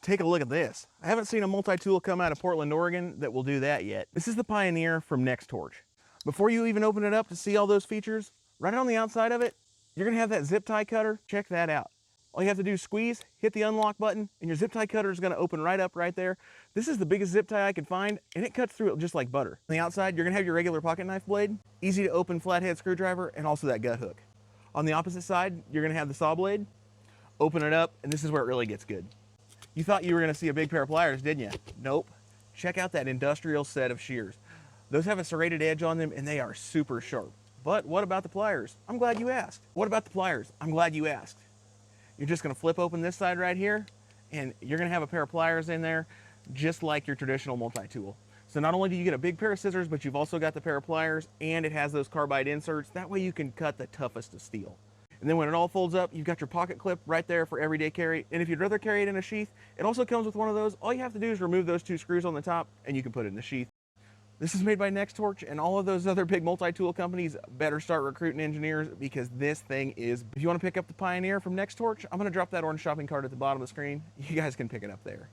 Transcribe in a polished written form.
Take a look at this. I haven't seen a multi-tool come out of Portland, Oregon that will do that yet. This is the Pioneer from NEXTORCH. Before you even open it up to see all those features, right on the outside of it, you're gonna have that zip tie cutter. Check that out. All you have to do is squeeze, hit the unlock button, and your zip tie cutter is gonna open right up right there. This is the biggest zip tie I could find, and it cuts through it just like butter. On the outside, you're gonna have your regular pocket knife blade, easy to open flathead screwdriver, and also that gut hook. On the opposite side, you're gonna have the saw blade. Open it up, and this is where it really gets good. You thought you were gonna see a big pair of pliers, didn't you? Nope. Check out that industrial set of shears. Those have a serrated edge on them, and they are super sharp. But what about the pliers? I'm glad you asked. What about the pliers? I'm glad you asked. You're just gonna flip open this side right here, and you're gonna have a pair of pliers in there, just like your traditional multi-tool. So not only do you get a big pair of scissors, but you've also got the pair of pliers, and it has those carbide inserts. That way you can cut the toughest of steel. And then when it all folds up, you've got your pocket clip right there for everyday carry. And if you'd rather carry it in a sheath, it also comes with one of those. All you have to do is remove those two screws on the top, and you can put it in the sheath. This is made by NEXTORCH, and all of those other big multi-tool companies better start recruiting engineers, because this thing is, if you want to pick up the Pioneer from NEXTORCH, I'm going to drop that orange shopping cart at the bottom of the screen. You guys can pick it up there.